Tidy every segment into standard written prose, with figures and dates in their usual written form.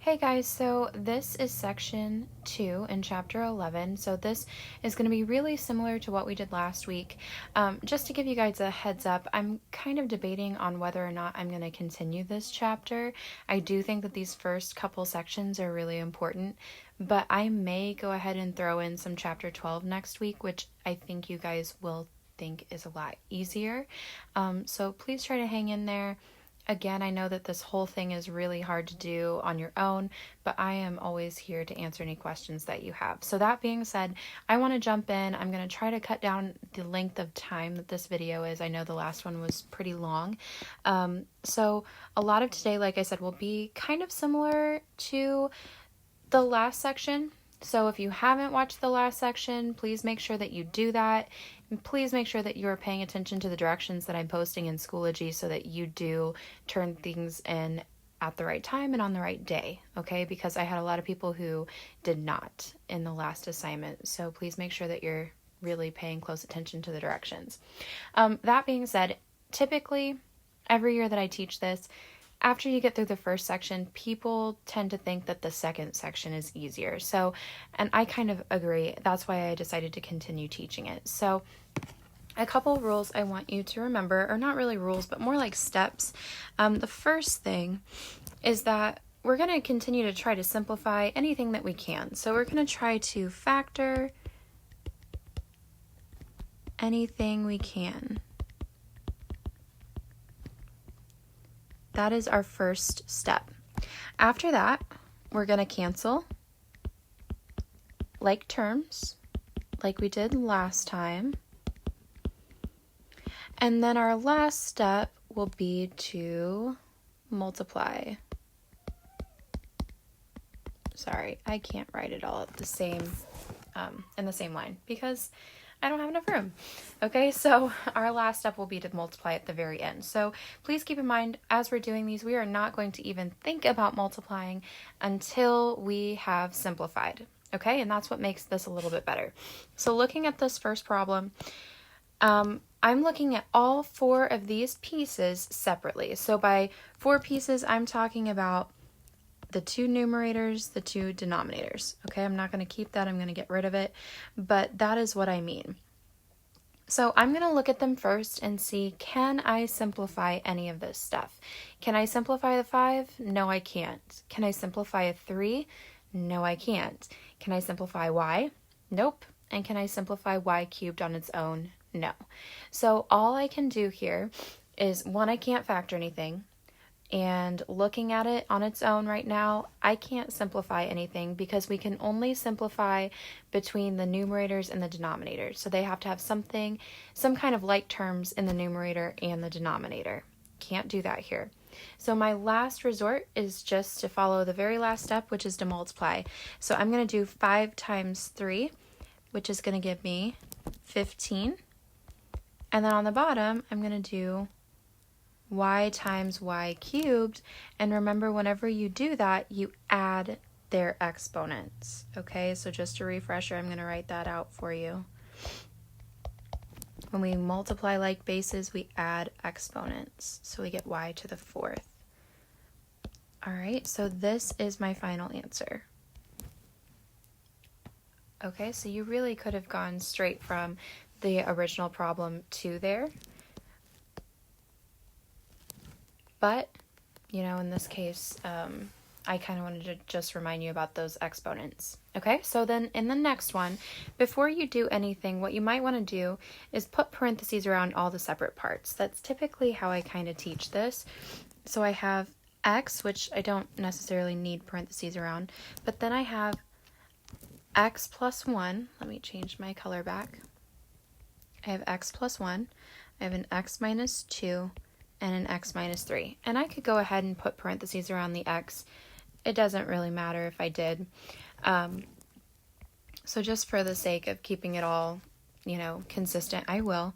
Hey guys, so this is section 2 in chapter 11. So this is going to be really similar to what we did last week. Just to give you guys a heads up, I'm kind of debating on whether or not I'm going to continue this chapter. I do think that these first couple sections are really important, but I may go ahead and throw in some chapter 12 next week, which I think you guys will think is a lot easier. So please try to hang in there. Again, I know that this whole thing is really hard to do on your own, but I am always here to answer any questions that you have. So that being said, I want to jump in. I'm going to try to cut down the length of time that this video is. I know the last one was pretty long. So a lot of today, like I said, will be kind of similar to the last section. So if you haven't watched the last section, please make sure that you do that. And please make sure that you are paying attention to the directions that I'm posting in Schoology so that you do turn things in at the right time and on the right day, okay? Because I had a lot of people who did not in the last assignment. So please make sure that you're really paying close attention to the directions. That being said, typically every year that I teach this, after you get through the first section, people tend to think that the second section is easier. So, and I kind of agree. That's why I decided to continue teaching it. So, a couple rules I want you to remember, or not really rules, but more like steps. The first thing is that we're going to continue to try to simplify anything that we can. So, we're going to try to factor anything we can. That is our first step. After that, we're going to cancel like terms, like we did last time. And then our last step will be to multiply. Sorry, I can't write it all at the same, in the same line because I don't have enough room. Okay, so our last step will be to multiply at the very end. So please keep in mind, as we're doing these, we are not going to even think about multiplying until we have simplified. Okay, and that's what makes this a little bit better. So looking at this first problem, I'm looking at all four of these pieces separately. So by four pieces, I'm talking about the two numerators, the two denominators. Okay, I'm not going to keep that. I'm going to get rid of it. But that is what I mean. So I'm going to look at them first and see, can I simplify any of this stuff? Can I simplify the 5? No, I can't. Can I simplify a 3? No, I can't. Can I simplify y? Nope. And can I simplify y cubed on its own? No. So all I can do here is, one, I can't factor anything. And looking at it on its own right now, I can't simplify anything because we can only simplify between the numerators and the denominators. So they have to have some kind of like terms in the numerator and the denominator. Can't do that here. So my last resort is just to follow the very last step, which is to multiply. So I'm going to do 5 times 3, which is going to give me 15. And then on the bottom, I'm going to do y times y cubed, and remember, whenever you do that, you add their exponents. Okay, so just a refresher, I'm going to write that out for you. When we multiply like bases, we add exponents, so we get y to the 4th. All right, so this is my final answer. Okay, so you really could have gone straight from the original problem to there. But, you know, in this case, I kind of wanted to just remind you about those exponents. Okay, so then in the next one, before you do anything, what you might want to do is put parentheses around all the separate parts. That's typically how I kind of teach this. So I have x, which I don't necessarily need parentheses around, but then I have x plus 1. Let me change my color back. I have x plus 1. I have an x minus 2. And an x minus 3. And I could go ahead and put parentheses around the x. It doesn't really matter if I did. So just for the sake of keeping it all, you know, consistent, I will.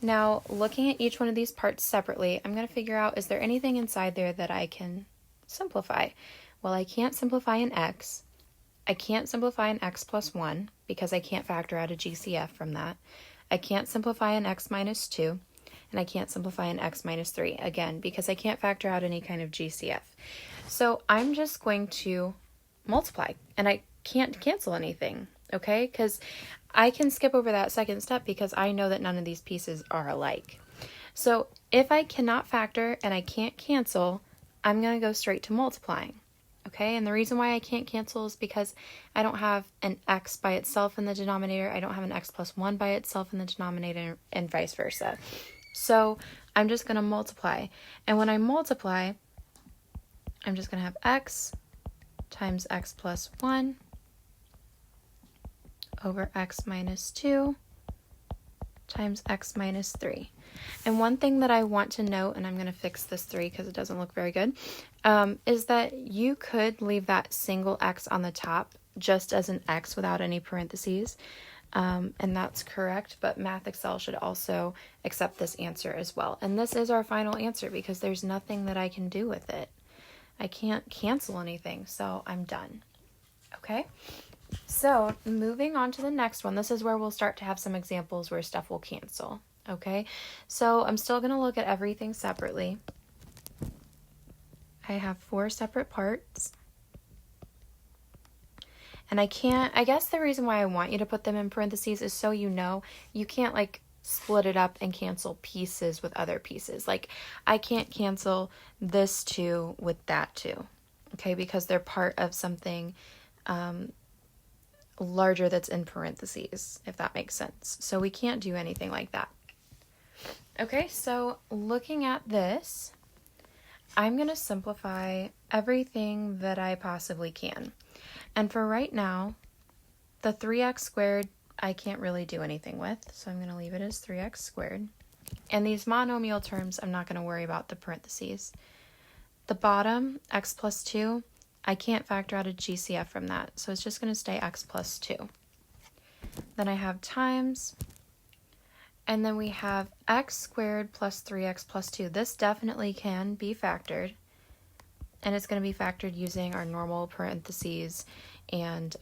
Now, looking at each one of these parts separately, I'm going to figure out, is there anything inside there that I can simplify? Well, I can't simplify an x. I can't simplify an x plus 1 because I can't factor out a GCF from that. I can't simplify an x minus 2. And I can't simplify an x minus 3, again, because I can't factor out any kind of GCF. So I'm just going to multiply, and I can't cancel anything, okay? Because I can skip over that second step because I know that none of these pieces are alike. So if I cannot factor and I can't cancel, I'm going to go straight to multiplying. Okay, and the reason why I can't cancel is because I don't have an x by itself in the denominator. I don't have an x plus 1 by itself in the denominator, and vice versa. So I'm just going to multiply. And when I multiply, I'm just going to have x times x plus 1 over x minus 2 times x minus 3. And one thing that I want to note, and I'm going to fix this 3 because it doesn't look very good, is that you could leave that single x on the top just as an x without any parentheses. And that's correct, but Math Excel should also accept this answer as well. And this is our final answer because there's nothing that I can do with it. I can't cancel anything, so I'm done. Okay? So moving on to the next one, this is where we'll start to have some examples where stuff will cancel. Okay, so I'm still going to look at everything separately. I have 4 separate parts. And I guess the reason why I want you to put them in parentheses is so you know you can't like split it up and cancel pieces with other pieces. Like I can't cancel this 2 with that 2. Okay, because they're part of something larger that's in parentheses, if that makes sense. So we can't do anything like that. Okay, so looking at this, I'm going to simplify everything that I possibly can. And for right now, the 3x squared, I can't really do anything with, so I'm going to leave it as 3x squared. And these monomial terms, I'm not going to worry about the parentheses. The bottom, x plus 2, I can't factor out a GCF from that, so it's just going to stay x plus 2. Then I have times, and then we have x squared plus 3x plus 2. This definitely can be factored, and it's going to be factored using our normal parentheses and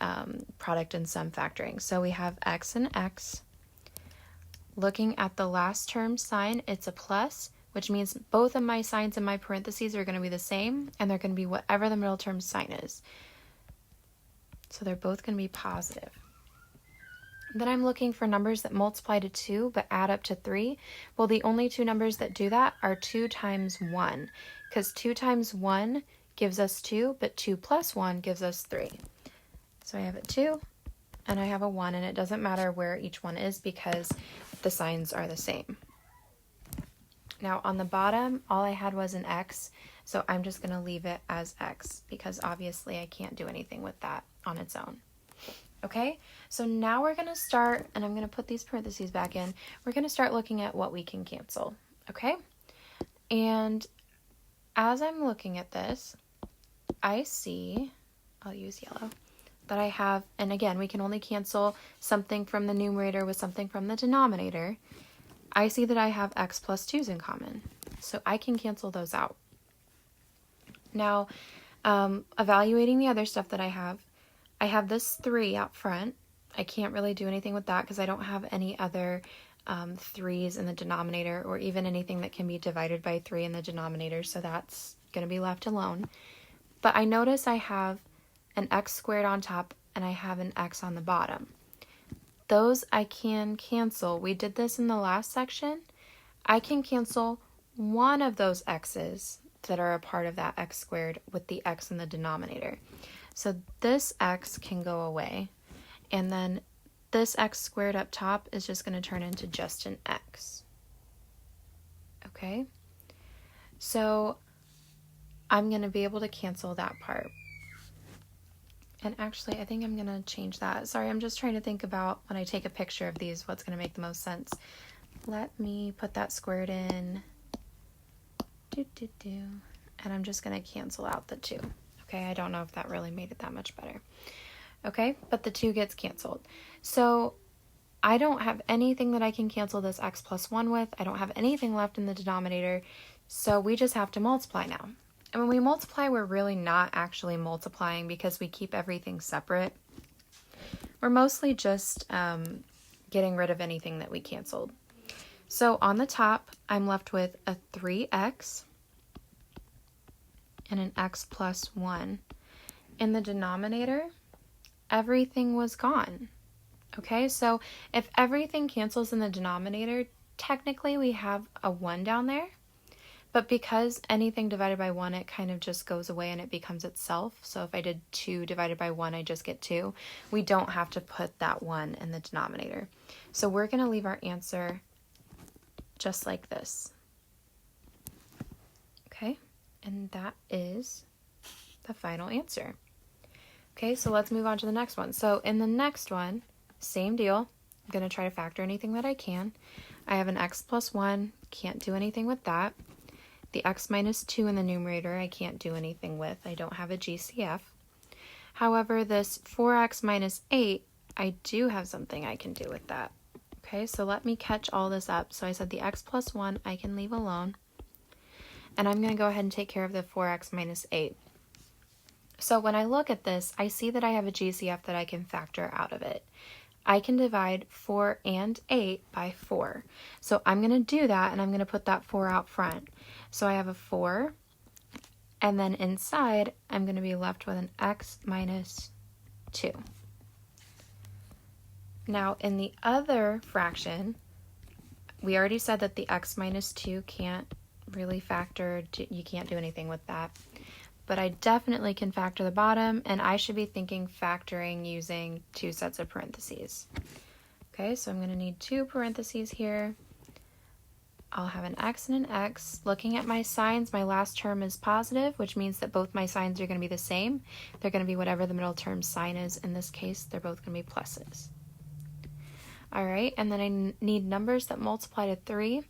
product and sum factoring. So we have x and x. Looking at the last term sign, it's a plus, which means both of my signs in my parentheses are going to be the same, and they're going to be whatever the middle term sign is. So they're both going to be positive. Then I'm looking for numbers that multiply to 2 but add up to 3. Well, the only 2 numbers that do that are 2 times 1, because 2 times 1 gives us 2, but 2 plus 1 gives us 3. So I have a 2 and I have a 1, and it doesn't matter where each one is because the signs are the same. Now on the bottom, all I had was an x, so I'm just going to leave it as x because obviously I can't do anything with that on its own. Okay, so now we're going to start, and I'm going to put these parentheses back in. We're going to start looking at what we can cancel, okay? And as I'm looking at this, I see, I'll use yellow, that I have, and again, we can only cancel something from the numerator with something from the denominator. I see that I have x plus 2's in common, so I can cancel those out. Now, evaluating the other stuff that I have this 3 out front. I can't really do anything with that because I don't have any other 3's in the denominator or even anything that can be divided by 3 in the denominator, so that's going to be left alone. But I notice I have an x squared on top and I have an x on the bottom. Those I can cancel. We did this in the last section. I can cancel one of those x's that are a part of that x squared with the x in the denominator. So this x can go away, and then this x squared up top is just going to turn into just an x. Okay, so I'm going to be able to cancel that part. And actually, I think I'm going to change that. Sorry, I'm just trying to think about when I take a picture of these, what's going to make the most sense. Let me put that squared in. And I'm just going to cancel out the 2. Okay, I don't know if that really made it that much better. Okay, but the 2 gets canceled. So I don't have anything that I can cancel this x plus 1 with. I don't have anything left in the denominator. So we just have to multiply now. And when we multiply, we're really not actually multiplying because we keep everything separate. We're mostly just getting rid of anything that we canceled. So on the top, I'm left with a 3x. and an x plus 1. In the denominator, everything was gone. Okay, so if everything cancels in the denominator, technically we have a 1 down there. But because anything divided by 1, it kind of just goes away and it becomes itself. So if I did 2 divided by 1, I just get 2. We don't have to put that 1 in the denominator. So we're going to leave our answer just like this. Okay, and that is the final answer. Okay, so let's move on to the next one. So in the next one, same deal. I'm going to try to factor anything that I can. I have an x plus 1, can't do anything with that. The x minus 2 in the numerator, I can't do anything with. I don't have a GCF. However, this 4x minus 8, I do have something I can do with that. Okay, so let me catch all this up. So I said the x plus 1 I can leave alone. And I'm going to go ahead and take care of the 4x minus 8. So when I look at this, I see that I have a GCF that I can factor out of it. I can divide 4 and 8 by 4. So I'm going to do that, and I'm going to put that 4 out front. So I have a 4, and then inside, I'm going to be left with an x minus 2. Now, in the other fraction, we already said that the x minus 2 can't really factor. You can't do anything with that. But I definitely can factor the bottom, and I should be thinking factoring using 2 sets of parentheses. Okay, so I'm going to need 2 parentheses here. I'll have an x and an x. Looking at my signs, my last term is positive, which means that both my signs are going to be the same. They're going to be whatever the middle term sign is. In this case, they're both going to be pluses. All right, and then I need numbers that multiply to 3,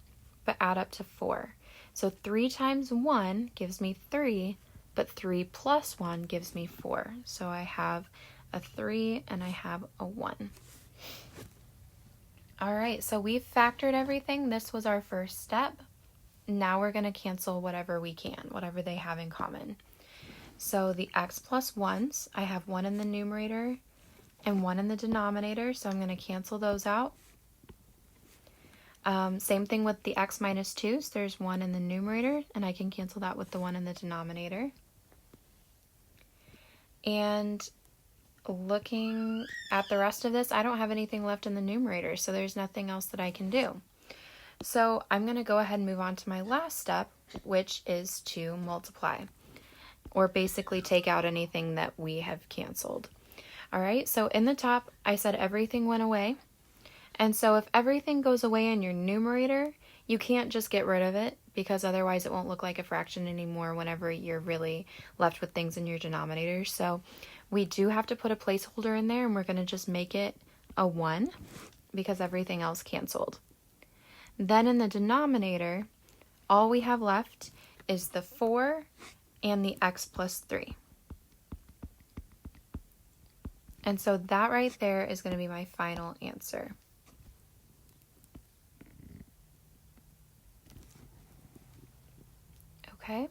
but add up to 4. So 3 times 1 gives me 3, but 3 plus 1 gives me 4. So I have a 3 and I have a 1. All right, so we've factored everything. This was our first step. Now we're going to cancel whatever we can, whatever they have in common. So the x plus 1s, I have 1 in the numerator and 1 in the denominator, so I'm going to cancel those out. Same thing with the x minus 2s. There's 1 in the numerator, and I can cancel that with the 1 in the denominator. And looking at the rest of this, I don't have anything left in the numerator, so there's nothing else that I can do. So I'm going to go ahead and move on to my last step, which is to multiply, or basically take out anything that we have canceled. All right, so in the top, I said everything went away. And so if everything goes away in your numerator, you can't just get rid of it, because otherwise it won't look like a fraction anymore whenever you're really left with things in your denominator. So we do have to put a placeholder in there, and we're going to just make it a 1 because everything else canceled. Then in the denominator, all we have left is the 4 and the x plus 3. And so that right there is going to be my final answer. Okay.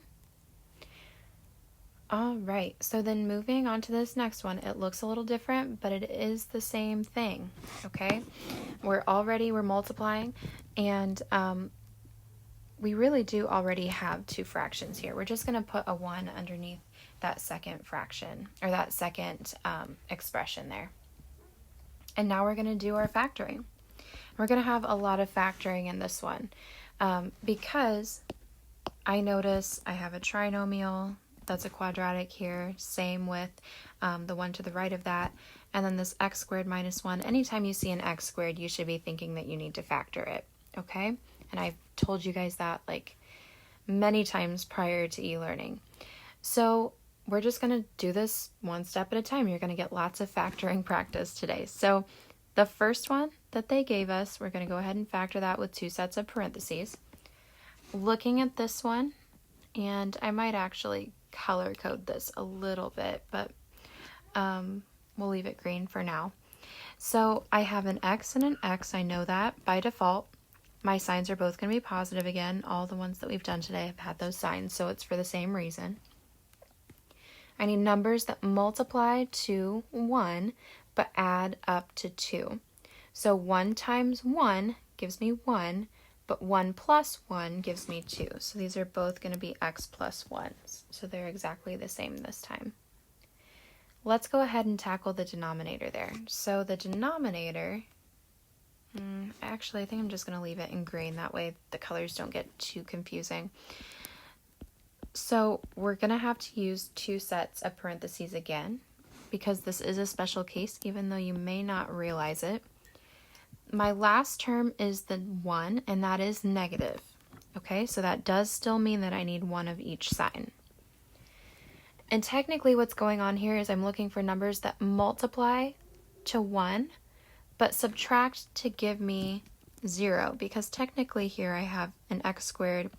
All right, so then moving on to this next one, it looks a little different, but it is the same thing, okay? We're multiplying, and we really do already have 2 fractions here. We're just going to put a 1 underneath that second fraction, or that second expression there. And now we're going to do our factoring. We're going to have a lot of factoring in this one, because I notice I have a trinomial. That's a quadratic here. Same with the one to the right of that. And then this x squared minus 1. Anytime you see an x squared, you should be thinking that you need to factor it, okay? And I've told you guys that like many times prior to e-learning. So we're just going to do this one step at a time. You're going to get lots of factoring practice today. So the first one that they gave us, we're going to go ahead and factor that with 2 sets of parentheses. Looking at this one, and I might actually color code this a little bit, but we'll leave it green for now. So I have an x and an x. I know that by default. My signs are both going to be positive again. All the ones that we've done today have had those signs, so it's for the same reason. I need numbers that multiply to 1 but add up to 2. So 1 times 1 gives me 1, but 1 plus 1 gives me 2. So these are both going to be x plus 1s. So they're exactly the same this time. Let's go ahead and tackle the denominator there. So the denominator, actually I think I'm just going to leave it in green. That way the colors don't get too confusing. So we're going to have to use 2 sets of parentheses again, because this is a special case, even though you may not realize it. My last term is the 1, and that is negative. Okay, so that does still mean that I need 1 of each sign. And technically what's going on here is I'm looking for numbers that multiply to 1, but subtract to give me 0, because technically here I have an x squared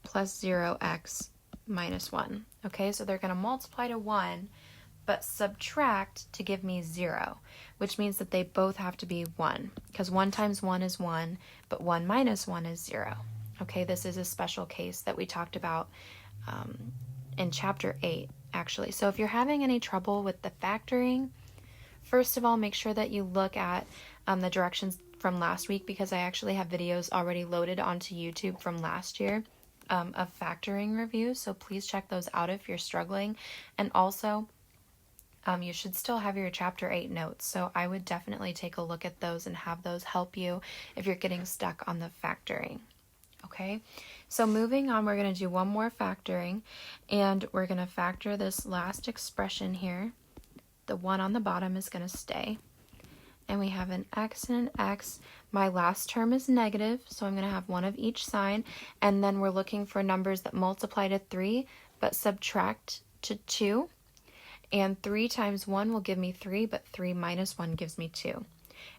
plus 0x minus 1. Okay, so they're going to multiply to 1, but subtract to give me 0, which means that they both have to be 1, because 1 times 1 is 1, but 1 minus 1 is 0. Okay, this is a special case that we talked about in chapter 8, actually. So if you're having any trouble with the factoring, first of all, make sure that you look at the directions from last week, because I actually have videos already loaded onto YouTube from last year of factoring reviews, so please check those out if you're struggling. And also, you should still have your chapter 8 notes, so I would definitely take a look at those and have those help you if you're getting stuck on the factoring. Okay, so moving on, we're going to do one more factoring, and we're going to factor this last expression here. The 1 on the bottom is going to stay, and we have an x and an x. My last term is negative, so I'm going to have 1 of each sign, and then we're looking for numbers that multiply to 3 but subtract to 2. And 3 times 1 will give me 3, but 3 minus 1 gives me 2.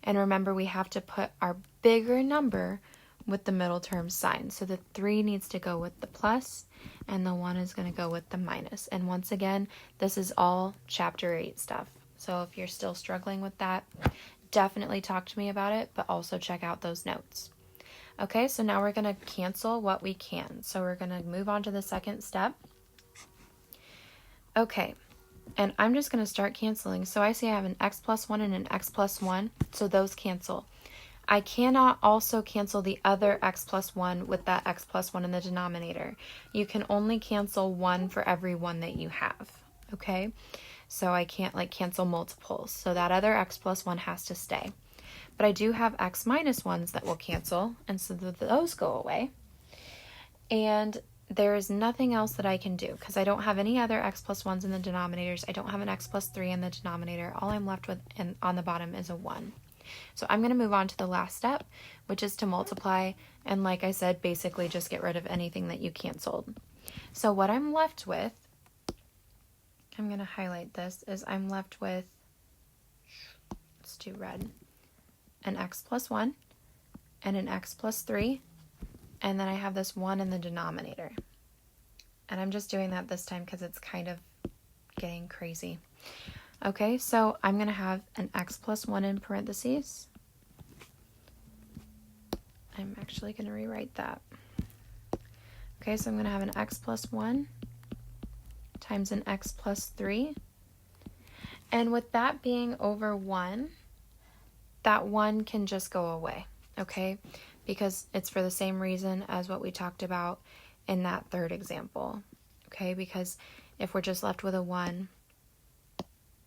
And remember, we have to put our bigger number with the middle term sign. So the 3 needs to go with the plus, and the 1 is going to go with the minus. And once again, this is all chapter 8 stuff. So if you're still struggling with that, definitely talk to me about it, but also check out those notes. Okay, so now we're going to cancel what we can. So we're going to move on to the second step. Okay. And I'm just going to start canceling. So I see I have an x plus 1 and an x plus 1, so those cancel. I cannot also cancel the other x plus 1 with that x plus 1 in the denominator. You can only cancel 1 for every 1 that you have, okay? So I can't cancel multiples. So that other x plus 1 has to stay. But I do have x minus 1s that will cancel, and so those go away. And there is nothing else that I can do, because I don't have any other x plus 1s in the denominators. I don't have an x plus 3 in the denominator. All I'm left with on the bottom is a 1. So I'm going to move on to the last step, which is to multiply. And like I said, basically just get rid of anything that you canceled. So what I'm left with, I'm going to highlight this, is I'm left with, let's do red, an x plus 1 and an x plus 3. And then I have this 1 in the denominator. And I'm just doing that this time because it's kind of getting crazy. Okay, so I'm going to have an x plus 1 in parentheses. I'm actually going to rewrite that. Okay, so I'm going to have an x plus 1 times an x plus 3. And with that being over 1, that 1 can just go away, okay? Because it's for the same reason as what we talked about in that third example, okay? Because if we're just left with a 1,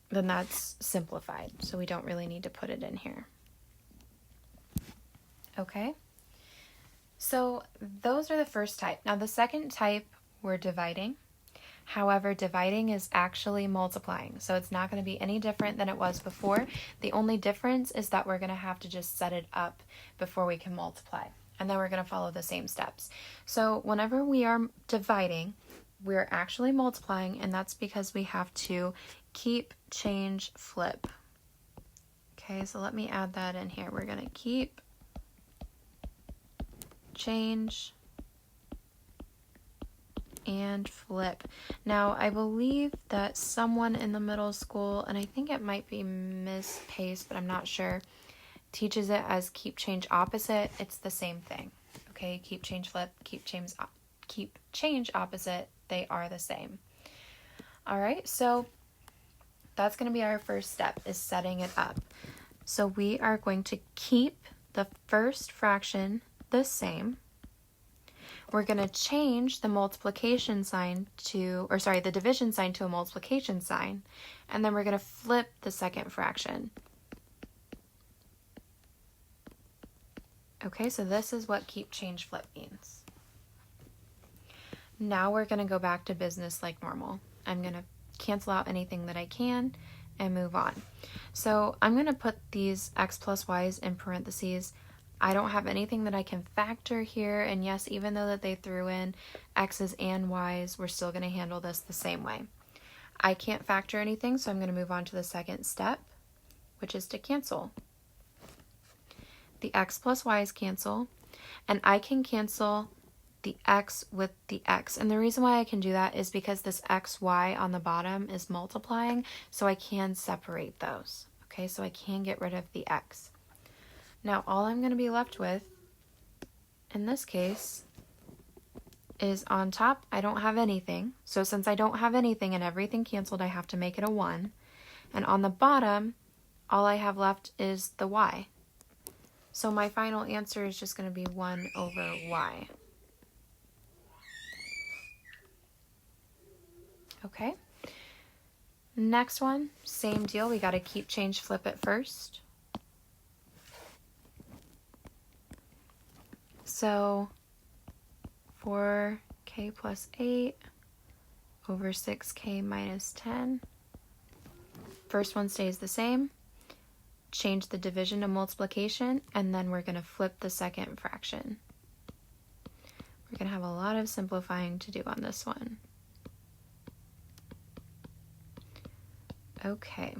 then that's simplified, so we don't really need to put it in here. Okay? So those are the first type. Now the second type, we're dividing. However, dividing is actually multiplying, so it's not going to be any different than it was before. The only difference is that we're going to have to just set it up before we can multiply, and then we're going to follow the same steps. So whenever we are dividing, we're actually multiplying, and that's because we have to keep, change, flip. Okay, so let me add that in here. We're going to keep, change, and flip. Now, I believe that someone in the middle school, and I think it might be Miss Pace, but I'm not sure, teaches it as keep, change, opposite. It's the same thing. Okay, keep, change, flip, keep, change, opposite. They are the same. All right, so that's going to be our first step, is setting it up. So we are going to keep the first fraction the same. We're going to change the multiplication sign to, or sorry, the division sign to a multiplication sign, and then we're going to flip the second fraction. Okay, so this is what keep, change, flip means. Now we're going to go back to business like normal. I'm going to cancel out anything that I can and move on. So I'm going to put these x plus y's in parentheses. I don't have anything that I can factor here, and yes, even though that they threw in x's and y's, we're still going to handle this the same way. I can't factor anything, so I'm going to move on to the second step, which is to cancel. The x plus y's cancel, and I can cancel the x with the x. And the reason why I can do that is because this xy on the bottom is multiplying, so I can separate those. Okay, so I can get rid of the x. Now all I'm going to be left with, in this case, is on top, I don't have anything. So since I don't have anything and everything canceled, I have to make it a 1. And on the bottom, all I have left is the y. So my final answer is just going to be 1 over y. Okay. Next one, same deal. We got to keep, change, flip it first. So 4k plus 8 over 6k minus 10. First one stays the same. Change the division to multiplication, and then we're going to flip the second fraction. We're going to have a lot of simplifying to do on this one. Okay.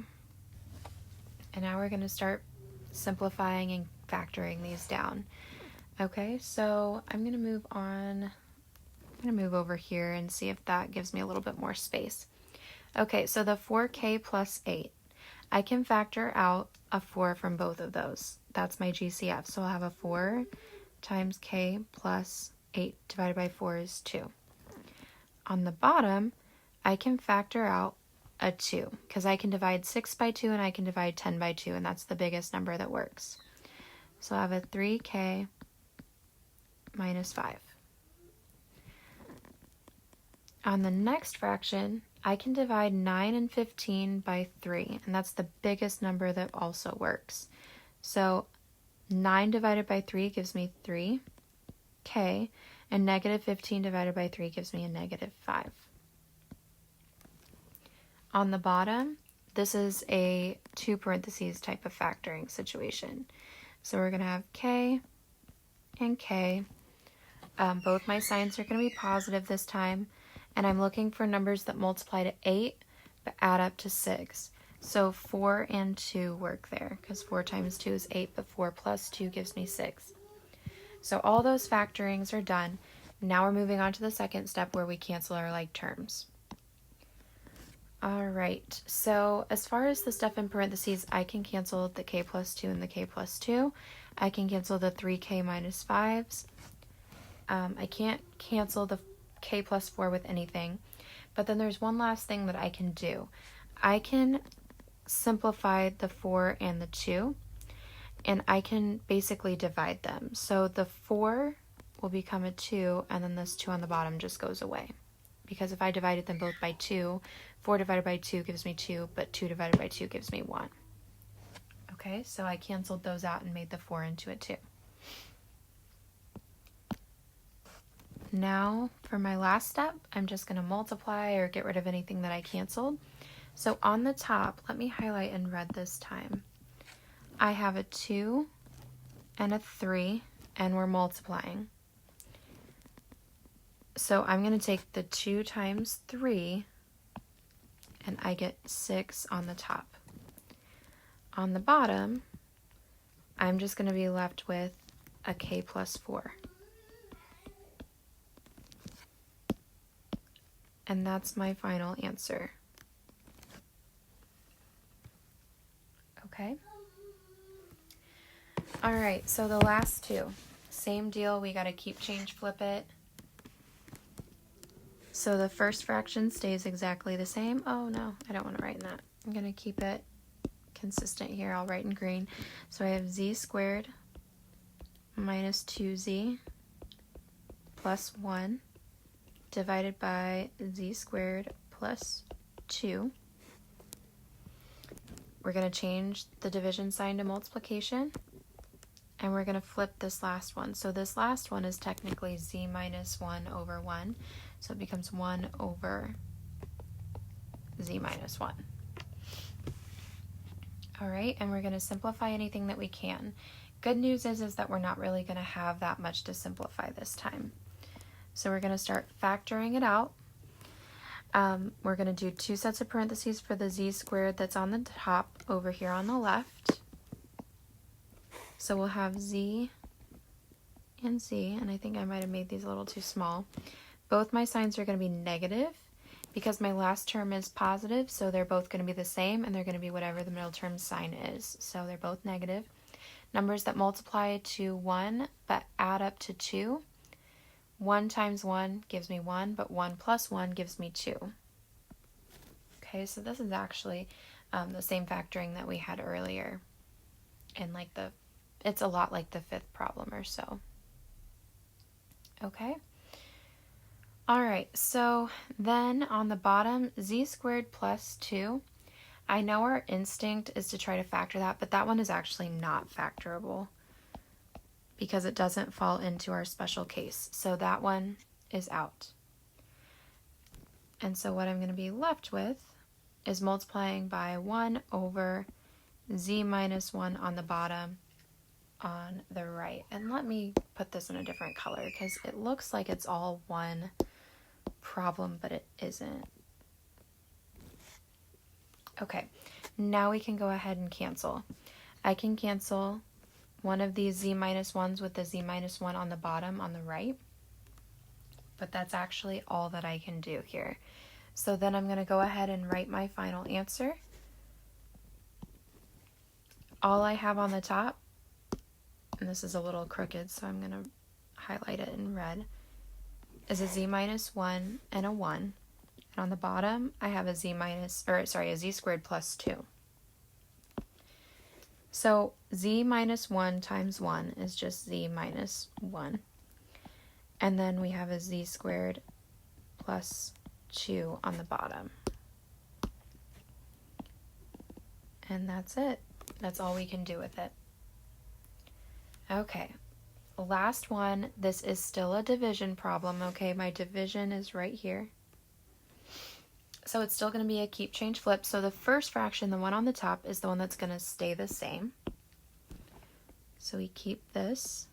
And now we're going to start simplifying and factoring these down. Okay, so I'm going to move on. I'm going to move over here and see if that gives me a little bit more space. Okay, so the 4k plus 8. I can factor out a 4 from both of those. That's my GCF. So I'll have a 4 times k plus 8 divided by 4 is 2. On the bottom, I can factor out a 2 because I can divide 6 by 2 and I can divide 10 by 2, and that's the biggest number that works. So I have a 3k minus 5. On the next fraction, I can divide 9 and 15 by 3, and that's the biggest number that also works. So 9 divided by 3 gives me 3k, and negative 15 divided by 3 gives me a negative 5. On the bottom, this is a 2 parentheses type of factoring situation. So we're going to have k and k. Both my signs are going to be positive this time, and I'm looking for numbers that multiply to 8 but add up to 6. So 4 and 2 work there because 4 times 2 is 8, but 4 plus 2 gives me 6. So all those factorings are done. Now we're moving on to the second step where we cancel our like terms. All right, so as far as the stuff in parentheses, I can cancel the k plus 2 and the k plus 2. I can cancel the 3k minus 5s. I can't cancel the k plus 4 with anything, but then there's one last thing that I can do. I can simplify the 4 and the 2, and I can basically divide them. So the 4 will become a 2, and then this 2 on the bottom just goes away. Because if I divided them both by 2, 4 divided by 2 gives me 2, but 2 divided by 2 gives me 1. Okay, so I canceled those out and made the 4 into a 2. Now, for my last step, I'm just going to multiply or get rid of anything that I canceled. So on the top, let me highlight in red this time. I have a 2 and a 3, and we're multiplying. So I'm going to take the 2 times 3, and I get 6 on the top. On the bottom, I'm just going to be left with a k plus 4. And that's my final answer. Okay. All right, so the last two. Same deal, we got to keep, change, flip it. So the first fraction stays exactly the same. Oh no, I don't want to write in that. I'm going to keep it consistent here. I'll write in green. So I have z squared minus 2z plus 1 divided by z squared plus 2. We're going to change the division sign to multiplication, and we're going to flip this last one. So this last one is technically z minus 1 over 1, so it becomes 1 over z minus 1. All right, and we're going to simplify anything that we can. Good news is that we're not really going to have that much to simplify this time. So we're going to start factoring it out. We're going to do 2 sets of parentheses for the z squared that's on the top over here on the left. So we'll have z and z, and I think I might have made these a little too small. Both my signs are going to be negative because my last term is positive, so they're both going to be the same, and they're going to be whatever the middle term sign is. So they're both negative. Numbers that multiply to 1 but add up to 2. 1 times 1 gives me 1, but 1 plus 1 gives me 2. Okay, so this is actually the same factoring that we had earlier. And it's a lot like the 5th problem or so. Okay. All right, so then on the bottom, z squared plus 2. I know our instinct is to try to factor that, but that one is actually not factorable because it doesn't fall into our special case. So that one is out. And so what I'm going to be left with is multiplying by 1 over z minus 1 on the bottom on the right. And let me put this in a different color because it looks like it's all one problem, but it isn't. Okay, now we can go ahead and cancel. I can cancel one of these z minus 1s with the z minus 1 on the bottom on the right, but that's actually all that I can do here. So then I'm going to go ahead and write my final answer. All I have on the top, and this is a little crooked, so I'm going to highlight it in red, is a z minus 1 and a 1. And on the bottom, I have a z squared plus 2. So z minus 1 times 1 is just z minus 1. And then we have a z squared plus 2 on the bottom. And that's it. That's all we can do with it. Okay, last one. This is still a division problem, okay? My division is right here. So it's still going to be a keep, change, flip. So the first fraction, the one on the top, is the one that's going to stay the same. So we keep this,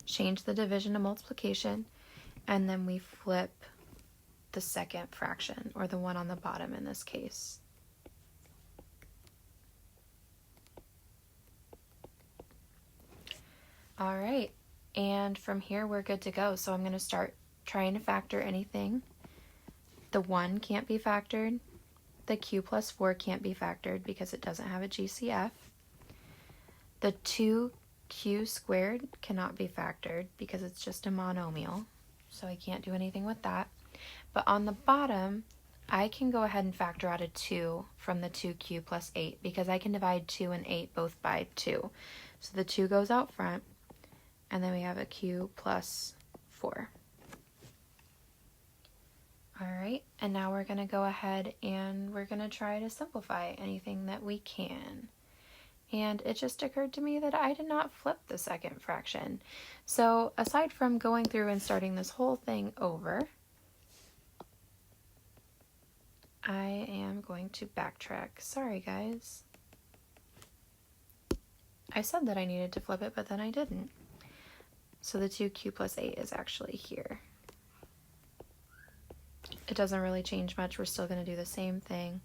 change the division to multiplication, and then we flip the second fraction, or the one on the bottom in this case. All right, and from here we're good to go. So I'm going to start trying to factor anything. The 1 can't be factored. The q plus 4 can't be factored because it doesn't have a GCF. The 2q squared cannot be factored because it's just a monomial, so I can't do anything with that. But on the bottom, I can go ahead and factor out a 2 from the 2q plus 8 because I can divide 2 and 8 both by 2. So the 2 goes out front, and then we have a q plus 4. All right, and now we're going to go ahead and we're going to try to simplify anything that we can. And it just occurred to me that I did not flip the second fraction. So aside from going through and starting this whole thing over, I am going to backtrack. Sorry, guys. I said that I needed to flip it, but then I didn't. So the 2q plus 8 is actually here. It doesn't really change much. We're still going to do the same thing.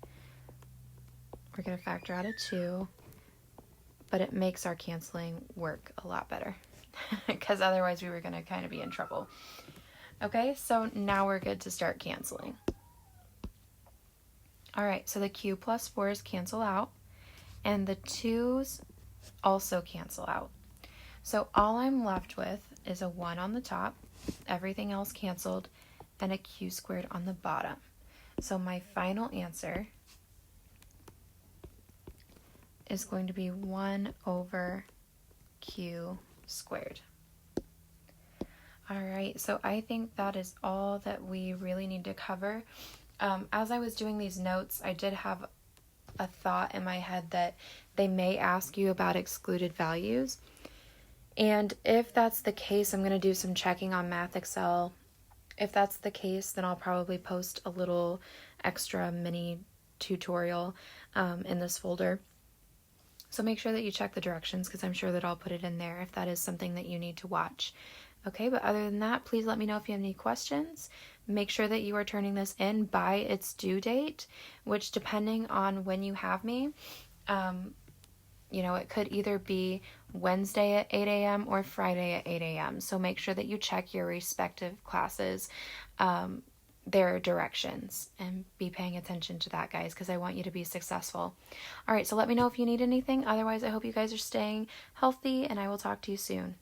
We're going to factor out a 2, but it makes our canceling work a lot better because otherwise we were going to kind of be in trouble. Okay, so now we're good to start canceling. All right, so the q plus 4's cancel out, and the 2's also cancel out. So all I'm left with is a 1 on the top, everything else canceled, and a q squared on the bottom. So my final answer is going to be 1 over q squared. All right, so I think that is all that we really need to cover. As I was doing these notes, I did have a thought in my head that they may ask you about excluded values. And if that's the case, I'm going to do some checking on Math Excel. If that's the case, then I'll probably post a little extra mini tutorial in this folder. So make sure that you check the directions, because I'm sure that I'll put it in there if that is something that you need to watch. Okay, but other than that, please let me know if you have any questions. Make sure that you are turning this in by its due date, which, depending on when you have me, it could either be Wednesday at 8 a.m. or Friday at 8 a.m. So make sure that you check your respective classes, their directions, and be paying attention to that, guys, because I want you to be successful. All right, so let me know if you need anything. Otherwise, I hope you guys are staying healthy, and I will talk to you soon.